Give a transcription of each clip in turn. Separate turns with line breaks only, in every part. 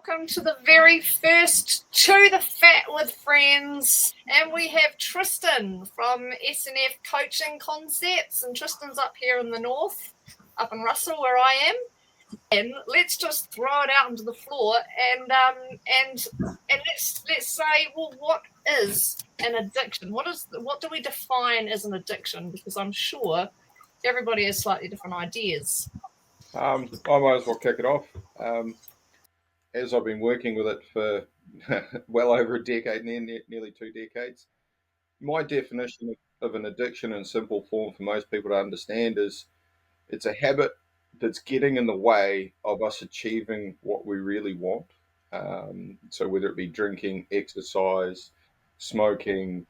welcome to the very first Chew the Fat with Friends. And we have Tristan from SNF Coaching Concepts. And Tristan's up here in the north, up in Russell where I am. And let's just throw it out into the floor and let's say, well, what is an addiction? What do we define as an addiction? Because I'm sure everybody has slightly different ideas.
I might as well kick it off. As I've been working with it for well over a decade, nearly 2 decades, my definition of an addiction in simple form for most people to understand is it's a habit that's getting in the way of us achieving what we really want. So whether it be drinking, exercise, smoking,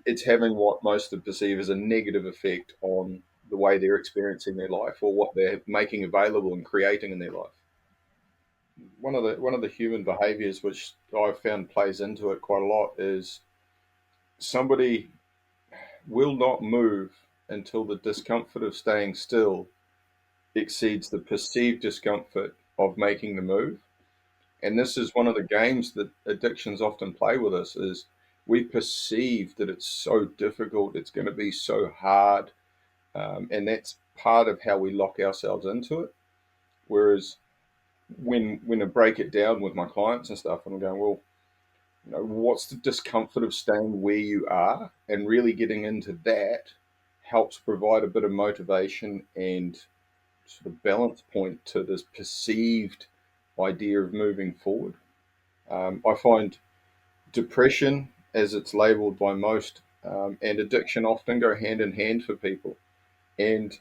it's having what most would perceive as a negative effect on the way they're experiencing their life or what they're making available and creating in their life. One of the human behaviors which I've found plays into it quite a lot is somebody will not move until the discomfort of staying still exceeds the perceived discomfort of making the move. And this is one of the games that addictions often play with us is we perceive that it's so difficult, it's going to be so hard, and that's part of how we lock ourselves into it. Whereas when I break it down with my clients and stuff, and I'm going, well, what's the discomfort of staying where you are, and really getting into that helps provide a bit of motivation and sort of balance point to this perceived idea of moving forward. I find depression, as it's labelled by most, and addiction often go hand in hand for people. And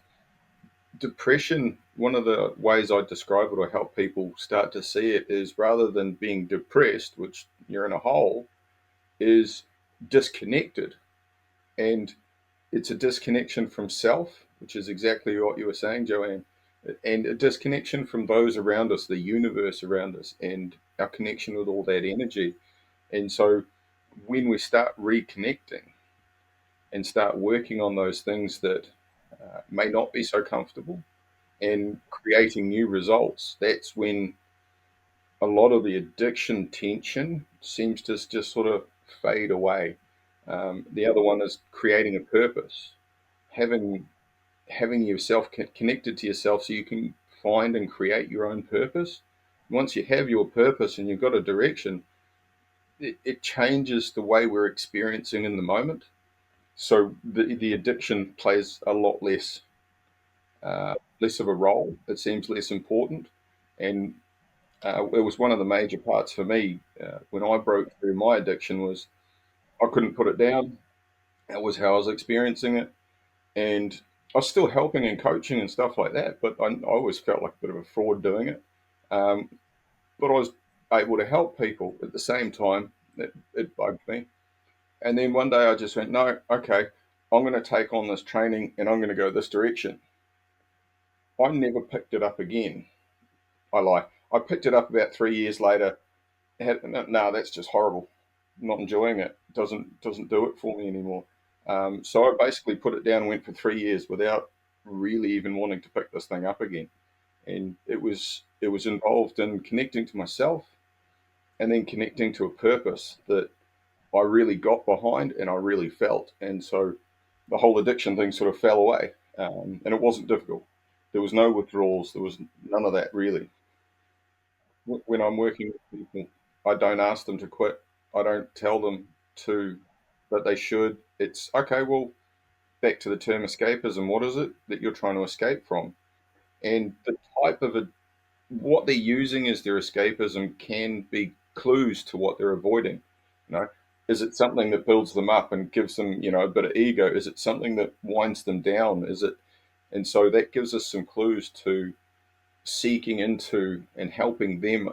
depression, one of the ways I describe it or help people start to see it is rather than being depressed, which you're in a hole, is disconnected. And it's a disconnection from self, which is exactly what you were saying, Joanne, and a disconnection from those around us, the universe around us, and our connection with all that energy. And so when we start reconnecting and start working on those things that may not be so comfortable and creating new results, that's when a lot of the addiction tension seems to just sort of fade away. The other one is creating a purpose, having yourself connected to yourself so you can find and create your own purpose. Once you have your purpose and you've got a direction, it changes the way we're experiencing in the moment. So the addiction plays a lot less of a role. It seems less important, and it was one of the major parts for me when I broke through my addiction was I couldn't put it down. That was how I was experiencing it, and I was still helping and coaching and stuff like that. But I always felt like a bit of a fraud doing it. Um, but I was able to help people at the same time. It bugged me. And then one day I just went, no, okay, I'm going to take on this training and I'm going to go this direction. I never picked it up again. I lie. I picked it up about 3 years later. No, that's just horrible. I'm not enjoying it. Doesn't do it for me anymore. So I basically put it down and went for 3 years without really even wanting to pick this thing up again. And it was involved in connecting to myself and then connecting to a purpose that I really got behind and I really felt. And so the whole addiction thing sort of fell away. And it wasn't difficult. There was no withdrawals. There was none of that really. When I'm working with people, I don't ask them to quit. I don't tell them to that they should. It's okay. Well, back to the term escapism. What is it that you're trying to escape from? And the type of what they're using as their escapism can be clues to what they're avoiding. You know, is it something that builds them up and gives them, a bit of ego? Is it something that winds them down? Is it, and so that gives us some clues to seeking into and helping them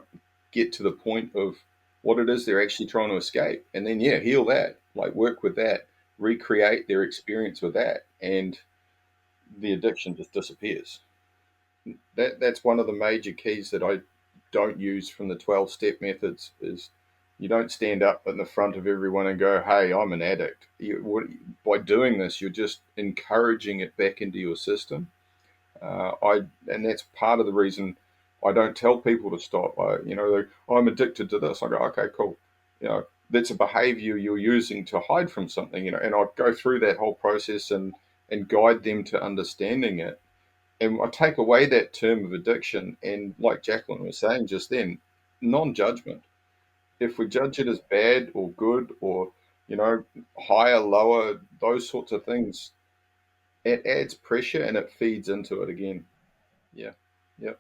get to the point of what it is they're actually trying to escape. And then, yeah, heal that, like work with that, recreate their experience with that, and the addiction just disappears. That's one of the major keys that I don't use from the 12-step methods is you don't stand up in the front of everyone and go, hey, I'm an addict. By doing this, you're just encouraging it back into your system. And that's part of the reason I don't tell people to stop. I'm addicted to this. I go, okay, cool. That's a behavior you're using to hide from something. And I go through that whole process and guide them to understanding it. And I take away that term of addiction, and like Jacqueline was saying just then, non-judgment. If we judge it as bad or good or higher, lower, those sorts of things, it adds pressure and it feeds into it again. Yeah, yeah.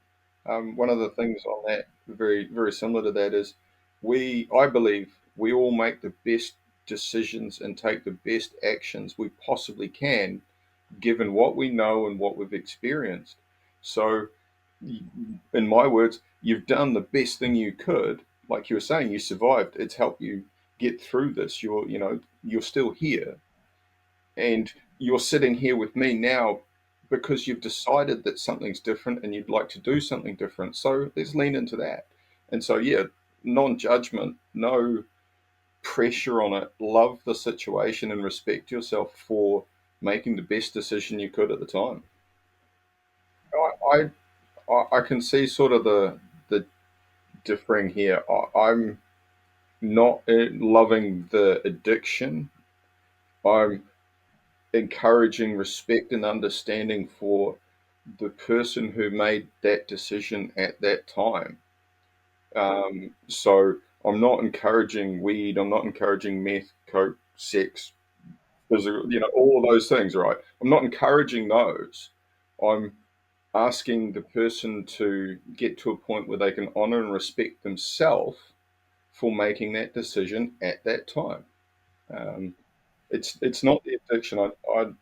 One of the things on that, very very similar to that, is I believe we all make the best decisions and take the best actions we possibly can, given what we know and what we've experienced. So, in my words, you've done the best thing you could. Like you were saying, you survived. It's helped you get through this. You're still here, and you're sitting here with me now because you've decided that something's different and you'd like to do something different. So let's lean into that. And so, yeah, non-judgment, no pressure on it. Love the situation and respect yourself for making the best decision you could at the time. I I can see sort of the differing here. I'm not loving the addiction. I'm encouraging respect and understanding for the person who made that decision at that time. So I'm not encouraging weed. I'm not encouraging meth, coke, sex, physical, all of those things, right? I'm not encouraging those. I'm asking the person to get to a point where they can honor and respect themselves for making that decision at that time. Um, it's not the addiction. The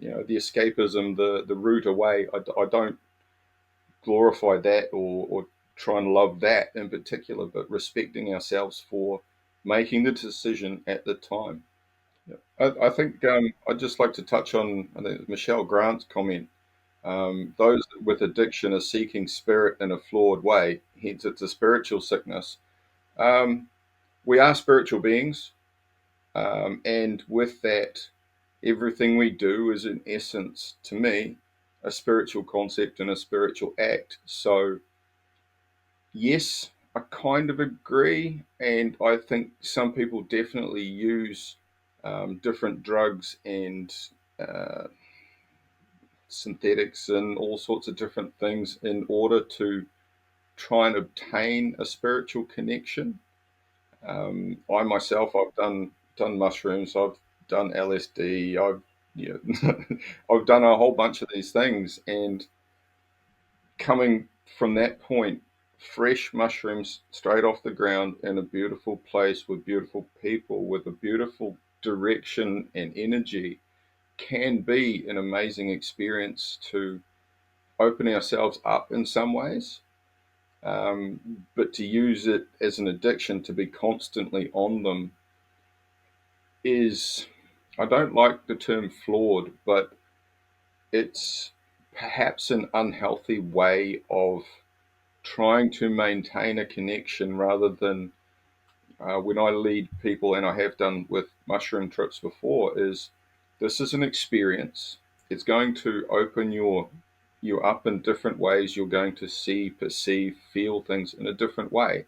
escapism, the route away. I don't glorify that or try and love that in particular, but respecting ourselves for making the decision at the time. Yeah. I think I'd just like to touch on, I think, Michelle Grant's comment. Those with addiction are seeking spirit in a flawed way, hence it's a spiritual sickness. Um, we are spiritual beings, and with that, everything we do is, in essence, to me, a spiritual concept and a spiritual act. So, yes, I kind of agree, and I think some people definitely use different drugs and uh, synthetics and all sorts of different things in order to try and obtain a spiritual connection. I myself, I've done mushrooms, I've done LSD, I've done a whole bunch of these things, and coming from that point, fresh mushrooms straight off the ground in a beautiful place with beautiful people with a beautiful direction and energy can be an amazing experience to open ourselves up in some ways. But to use it as an addiction, to be constantly on them, is, I don't like the term flawed, but it's perhaps an unhealthy way of trying to maintain a connection rather than when I lead people, and I have done with mushroom trips before, is this is an experience. It's going to open you up in different ways. You're going to see, perceive, feel things in a different way.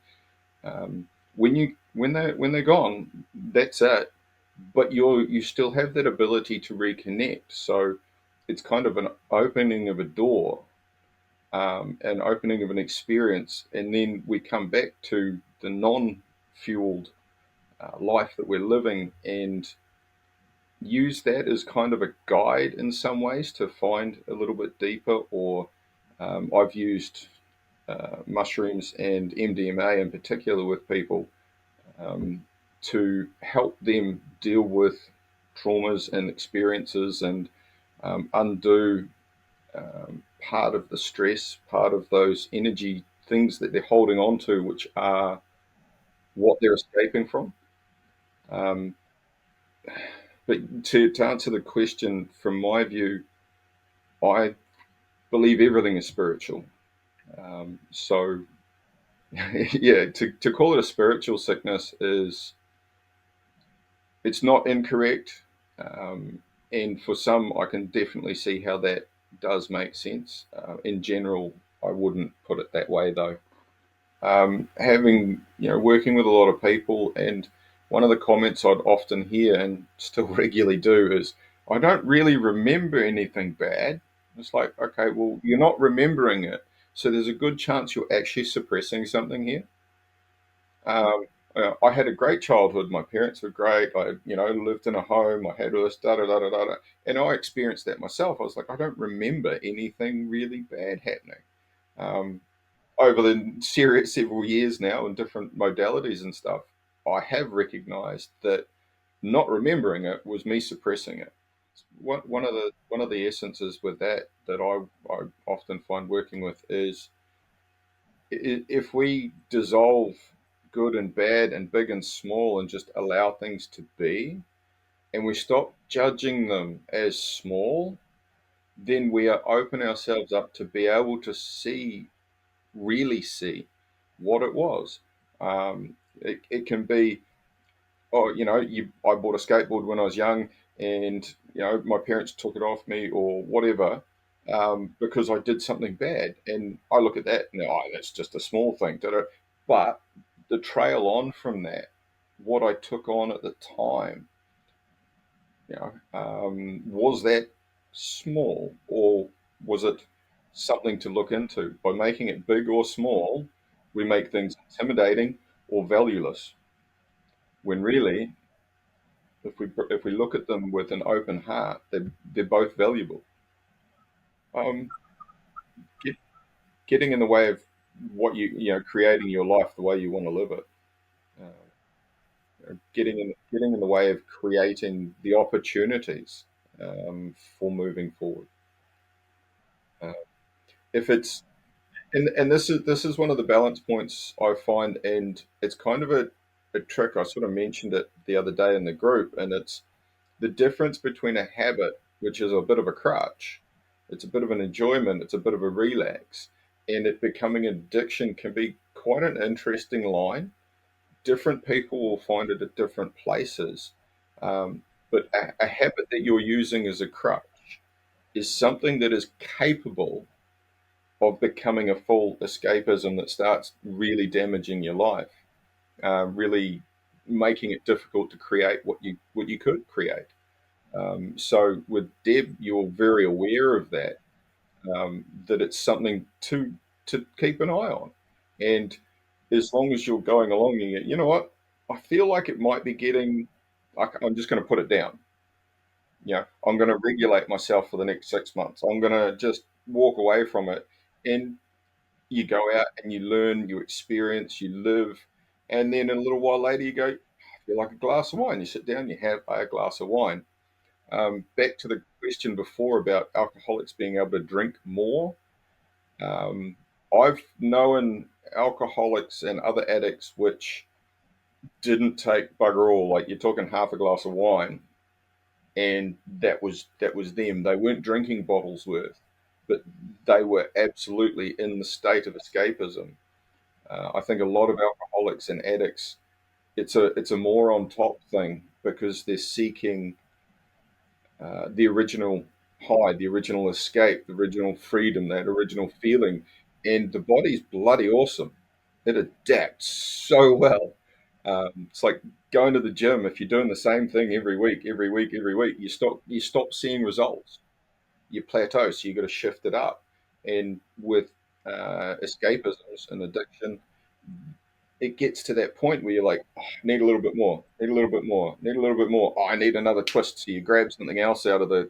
When they're gone, that's it. But you still have that ability to reconnect. So it's kind of an opening of a door, an opening of an experience, and then we come back to the non-fueled life that we're living and use that as kind of a guide in some ways to find a little bit deeper. Or I've used mushrooms and MDMA in particular with people um, to help them deal with traumas and experiences and undo part of the stress, part of those energy things that they're holding on to, which are what they're escaping from. Um, but to answer the question, from my view, I believe everything is spiritual. So, yeah, to call it a spiritual sickness is, it's not incorrect. And for some, I can definitely see how that does make sense. In general, I wouldn't put it that way though. Having working with a lot of people, and one of the comments I'd often hear and still regularly do is, "I don't really remember anything bad." It's like, okay, well, you're not remembering it, so there's a good chance you're actually suppressing something here. Um, I had a great childhood. My parents were great. I, lived in a home. I had all this da da da da da, da. And I experienced that myself. I was like, I don't remember anything really bad happening. Um, Over the several years now in different modalities and stuff, I have recognized that not remembering it was me suppressing it. One of the essences with that I often find working with is, if we dissolve good and bad and big and small and just allow things to be, and we stop judging them as small, then we are open ourselves up to be able to see, really see what it was. It can be, oh, I bought a skateboard when I was young, and my parents took it off me or whatever, because I did something bad, and I look at that and, oh, that's just a small thing. But the trail on from that, what I took on at the time, was that small, or was it something to look into? By making it big or small, we make things intimidating or valueless. When really, if we look at them with an open heart, they're both valuable. Um, get, Getting in the way of what creating your life the way you want to live it. Getting in the way of creating the opportunities, for moving forward. Uh, if it's and this is one of the balance points I find, and it's kind of a trick. I sort of mentioned it the other day in the group, and it's the difference between a habit, which is a bit of a crutch, it's a bit of an enjoyment, it's a bit of a relax, and it becoming an addiction can be quite an interesting line. Different people will find it at different places. But a habit that you're using as a crutch is something that is capable of becoming a full escapism that starts really damaging your life, really making it difficult to create what you could create. So with Deb, you're very aware of that, that it's something to keep an eye on. And as long as you're going along, you know what, I feel like it might be getting, I'm just going to put it down. I'm going to regulate myself for the next 6 months. I'm going to just walk away from it. And you go out and you learn, you experience, you live. And then a little while later, you go, I feel like a glass of wine. You sit down, you have a glass of wine. Back to the question before about alcoholics being able to drink more. Um, I've known alcoholics and other addicts which didn't take bugger all. Like, you're talking half a glass of wine, and that was them. They weren't drinking bottles worth, but they were absolutely in the state of escapism. I think a lot of alcoholics and addicts, it's a more on top thing, because they're seeking, the original high, the original escape, the original freedom, that original feeling. And the body's bloody awesome. It adapts so well. It's like going to the gym. If you're doing the same thing every week, every week, every week, you stop seeing results. You plateau. So you got to shift it up. And with escapisms and addiction, it gets to that point where you're like, oh, need a little bit more, need a little bit more, need a little bit more. Oh, I need another twist. So you grab something else out of the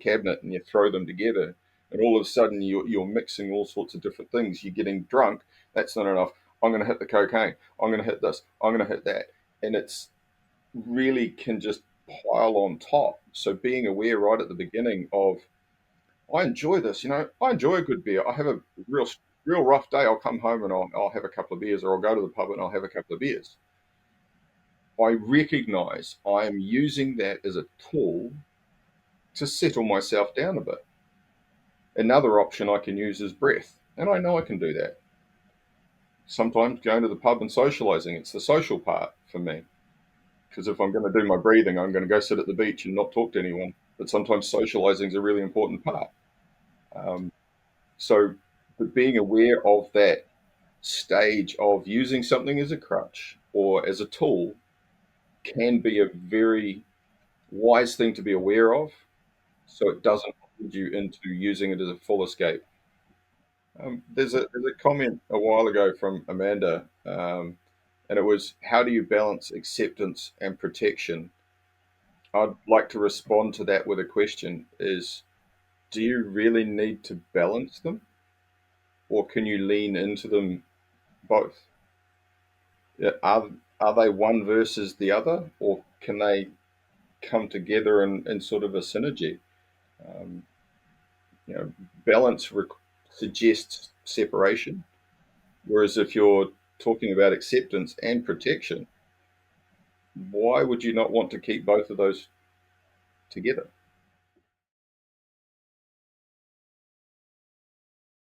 cabinet and you throw them together, and all of a sudden you're mixing all sorts of different things. You're getting drunk. That's not enough. I'm going to hit the cocaine. I'm going to hit this. I'm going to hit that, and it's really can just pile on top. So being aware right at the beginning of, I enjoy this. I enjoy a good beer. I have a real, real rough day. I'll come home and I'll have a couple of beers, or I'll go to the pub and I'll have a couple of beers. I recognize I am using that as a tool to settle myself down a bit. Another option I can use is breath, and I know I can do that. Sometimes going to the pub and socializing, it's the social part for me. Because if I'm going to do my breathing, I'm going to go sit at the beach and not talk to anyone. But sometimes socializing is a really important part. Um, so But being aware of that stage of using something as a crutch or as a tool can be a very wise thing to be aware of, so it doesn't lead you into using it as a full escape. There's a comment a while ago from Amanda, and it was, "How do you balance acceptance and protection?" I'd like to respond to that with a question: Is do you really need to balance them, or can you lean into them both? Yeah, are they one versus the other, or can they come together in sort of a synergy? Um, you know, balance suggests separation, whereas if you're talking about acceptance and protection, why would you not want to keep both of those together?